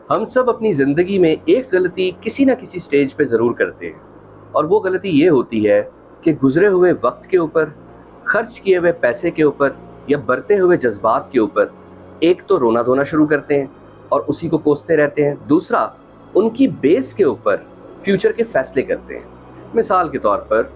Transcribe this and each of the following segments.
हम सब अपनी ज़िंदगी में एक गलती किसी न किसी स्टेज पे ज़रूर करते हैं और वो गलती ये होती है कि गुज़रे हुए वक्त के ऊपर, खर्च किए हुए पैसे के ऊपर या बढ़ते हुए जज्बात के ऊपर एक तो रोना धोना शुरू करते हैं और उसी को कोसते रहते हैं। दूसरा, उनकी बेस के ऊपर फ्यूचर के फैसले करते हैं। मिसाल के तौर पर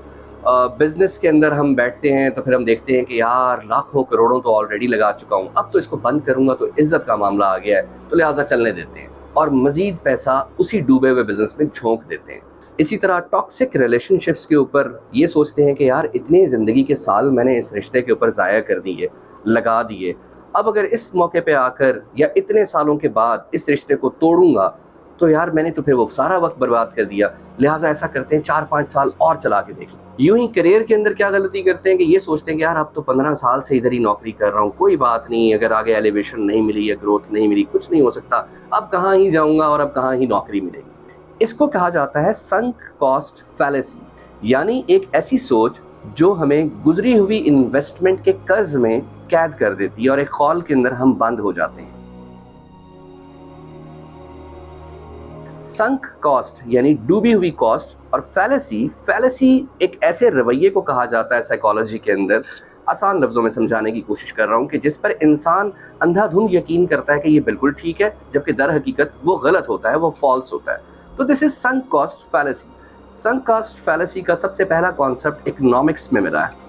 बिज़नेस के अंदर हम बैठते हैं तो फिर हम देखते हैं कि यार लाखों करोड़ों तो ऑलरेडी लगा चुका हूँ, अब तो इसको बंद करूँगा तो इज़्ज़त का मामला आ गया है, तो लिहाजा चलने देते हैं और मज़ीद पैसा उसी डूबे हुए बिज़नेस में झोंक देते हैं। इसी तरह टॉक्सिक रिलेशनशिप्स के ऊपर ये सोचते हैं कि यार इतने ज़िंदगी के साल मैंने इस रिश्ते के ऊपर ज़ाया कर दिए, लगा दिए, अब अगर इस मौके पे आकर या इतने सालों के बाद इस रिश्ते को तोड़ूँगा तो यार मैंने तो फिर वो सारा वक्त बर्बाद कर दिया, लिहाजा ऐसा करते हैं 4-5 साल और चला के देख लो। यूं ही करियर के अंदर क्या गलती करते हैं कि ये सोचते हैं कि यार अब तो 15 साल से इधर ही नौकरी कर रहा हूँ, कोई बात नहीं, अगर आगे एलिवेशन नहीं मिली या ग्रोथ नहीं मिली, कुछ नहीं हो सकता, अब कहाँ ही जाऊँगा और अब कहाँ ही नौकरी मिलेगी। इसको कहा जाता है संक कॉस्ट फैलेसी, यानी एक ऐसी सोच जो हमें गुजरी हुई इन्वेस्टमेंट के कर्ज में कैद कर देती है और एक खौल के अंदर हम बंद हो जाते हैं। संक कॉस्ट यानी डूबी हुई कॉस्ट और फैलेसी एक ऐसे रवैये को कहा जाता है साइकोलॉजी के अंदर, आसान लफ्जों में समझाने की कोशिश कर रहा हूँ, कि जिस पर इंसान अंधाधुंध यकीन करता है कि ये बिल्कुल ठीक है, जबकि दर हकीकत वो गलत होता है, वो फॉल्स होता है। तो this is sunk cost fallacy. Sunk cost fallacy का सबसे पहला कॉन्सेप्ट इकोनॉमिक्स में मिला है।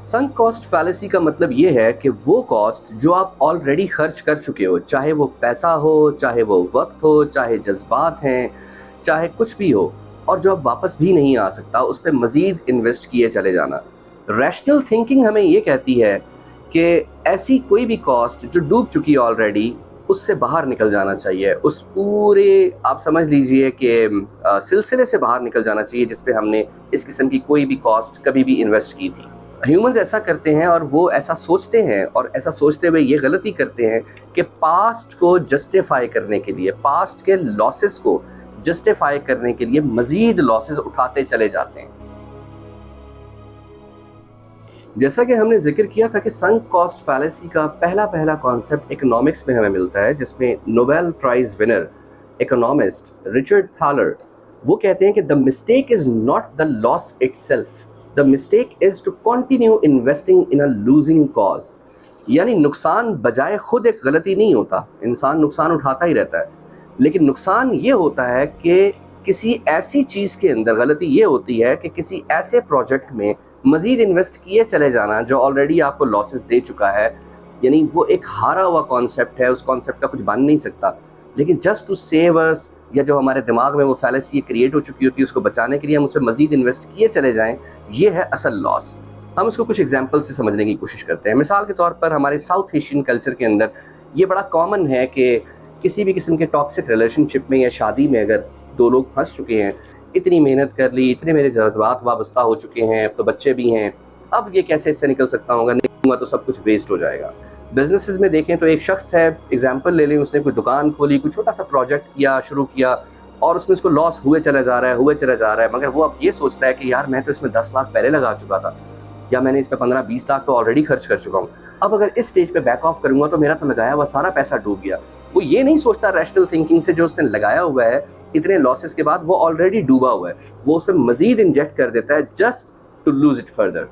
संक कॉस्ट फैलेसी का मतलब ये है कि वो कॉस्ट जो आप ऑलरेडी खर्च कर चुके हो, चाहे वो पैसा हो, चाहे वो वक्त हो, चाहे जज्बात हैं, चाहे कुछ भी हो, और जो अब वापस भी नहीं आ सकता, उस पर मज़ीद इन्वेस्ट किए चले जाना। रैशनल थिंकिंग हमें ये कहती है कि ऐसी कोई भी कॉस्ट जो डूब चुकी है ऑलरेडी, उससे बाहर निकल जाना चाहिए, उस पूरे आप समझ लीजिए कि सिलसिले से बाहर निकल जाना चाहिए जिस पे हमने इस किस्म की कोई भी कॉस्ट कभी भी इन्वेस्ट की थी। ह्यूमंस ऐसा करते हैं और वो ऐसा सोचते हैं और ऐसा सोचते हुए ये गलती करते हैं कि पास्ट को जस्टिफाई करने के लिए, पास्ट के लॉसेस को जस्टिफाई करने के लिए मजीद लॉसेस उठाते चले जाते हैं। जैसा कि हमने जिक्र किया था कि संक कॉस्ट फैलेसी का पहला कॉन्सेप्ट इकोनॉमिक्स में हमें मिलता है, जिसमें Nobel prize winner economist Richard Thaler वो कहते हैं कि the mistake is not the loss itself, the mistake is to continue investing in a losing cause. यानी नुकसान बजाय खुद एक गलती नहीं होता, इंसान नुकसान उठाता ही रहता है, लेकिन नुकसान ये होता है कि किसी ऐसी चीज़ के अंदर गलती ये होती है कि किसी ऐसे प्रोजेक्ट में मज़ीद इन्वेस्ट किए चले जाना जो ऑलरेडी आपको लॉसेस दे चुका है। यानी वो एक हारा हुआ कॉन्सेप्ट है, उस कॉन्सेप्ट का कुछ बन नहीं सकता, लेकिन जस्ट टू सेव अस, या जो हमारे दिमाग में वो फैलेसी क्रिएट हो चुकी होती है, उसको बचाने के लिए हम उस पर मज़ीद इन्वेस्ट किए चले जाएँ, ये है असल लॉस। हम इसको कुछ एग्जाम्पल से समझने की कोशिश करते हैं। मिसाल के तौर पर हमारे साउथ एशियन कल्चर के अंदर ये बड़ा कॉमन है कि किसी भी किस्म के टॉक्सिक रिलेशनशिप में या शादी में अगर दो लोग फंस चुके हैं, इतनी मेहनत कर ली, इतने मेरे जज्बात वाबस्ता हो चुके हैं, अब तो बच्चे भी हैं, अब ये कैसे इससे निकल सकता हूँ, अगर निकलूँगा तो सब कुछ वेस्ट हो जाएगा। बिजनेसेस में देखें तो एक शख्स है, एग्जाम्पल ले लें, उसने कोई दुकान खोली, कोई छोटा सा प्रोजेक्ट किया, शुरू किया, और उसमें उसको लॉस हुए चला जा रहा है, मगर वो अब ये सोचता है कि यार मैं तो इसमें 10 लाख पहले लगा चुका था, या मैंने इस पे 15-20 लाख तो ऑलरेडी खर्च कर चुका हूँ, अब अगर इस स्टेज पे बैक ऑफ करूंगा तो मेरा तो लगाया हुआ सारा पैसा डूब गया। वो ये नहीं सोचता रैशनल थिंकिंग से जो उसने लगाया हुआ है इतने लॉसेस के बाद वो ऑलरेडी डूबा हुआ है, वो उस पर मजीद इंजेक्ट कर देता है just to lose it further.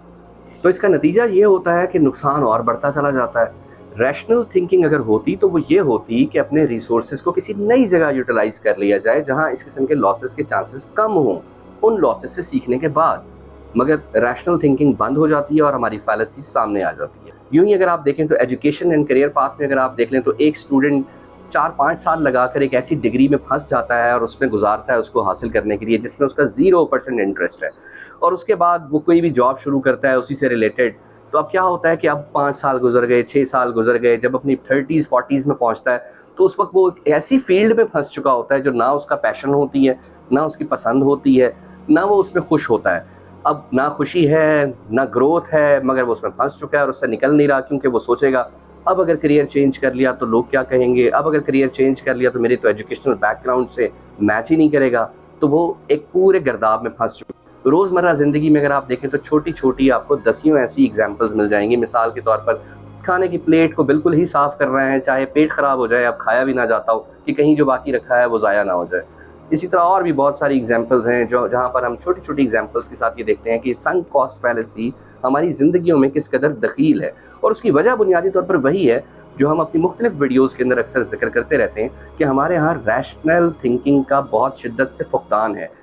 तो इसका नतीजा ये होता है कि नुकसान और बढ़ता चला जाता है। रैशनल थिंकिंग अगर होती तो वो ये होती कि अपने रिसोर्सेज को किसी नई जगह यूटिलाइज कर लिया जाए जहां इस किस्म के लॉसेस के चांसेस कम हों, उन लॉसेस से सीखने के बाद। मगर रैशनल थिंकिंग बंद हो जाती है और हमारी फैलेसी सामने आ जाती है। यूं ही अगर आप देखें तो एजुकेशन एंड करियर पाथ में अगर आप देख लें तो एक स्टूडेंट 4-5 साल लगाकर एक ऐसी डिग्री में फंस जाता है और उसमें गुजारता है उसको हासिल करने के लिए जिसमें उसका 0% इंटरेस्ट है, और उसके बाद वो कोई भी जॉब शुरू करता है उसी से रिलेटेड। तो अब क्या होता है कि अब 5 साल गुजर गए, 6 साल गुजर गए, जब अपनी 30s-40s में पहुंचता है तो उस वक्त वो ऐसी फील्ड में फंस चुका होता है जो ना उसका पैशन होती है, ना उसकी पसंद होती है, ना वो उसमें खुश होता है। अब ना खुशी है ना ग्रोथ है, मगर वो उसमें फंस चुका है और उससे निकल नहीं रहा, क्योंकि वो सोचेगा अब अगर करियर चेंज कर लिया तो लोग क्या कहेंगे, अब अगर करियर चेंज कर लिया तो मेरे तो एजुकेशनल बैकग्राउंड से मैच ही नहीं करेगा। तो वो एक पूरे गर्दाब में फंस चुका है। रोज़मर्रा ज़िंदगी में अगर आप देखें तो छोटी छोटी आपको दसियों ऐसी एग्जाम्पल्स मिल जाएंगी। मिसाल के तौर पर खाने की प्लेट को बिल्कुल ही साफ़ कर रहे हैं, चाहे पेट ख़राब हो जाए, अब खाया भी ना जाता हो कि कहीं जो बाकी रखा है वो ज़ाया ना हो जाए। इसी तरह और भी बहुत सारी एग्ज़ाम्पल्स हैं जो जहाँ पर हम छोटी-छोटी एग्ज़ाम्पल्स के साथ ये देखते हैं कि संक कॉस्ट फैलेसी हमारी ज़िंदगियों में किस कदर दख़ील है। और उसकी वजह बुनियादी तौर पर वही है जो हम अपनी मुख्तलिफ वीडियोज़ के अंदर अक्सर ज़िक्र करते रहते हैं कि हमारे यहाँ रैशनल थिंकिंग का बहुत शिद्दत से फुक़दान है।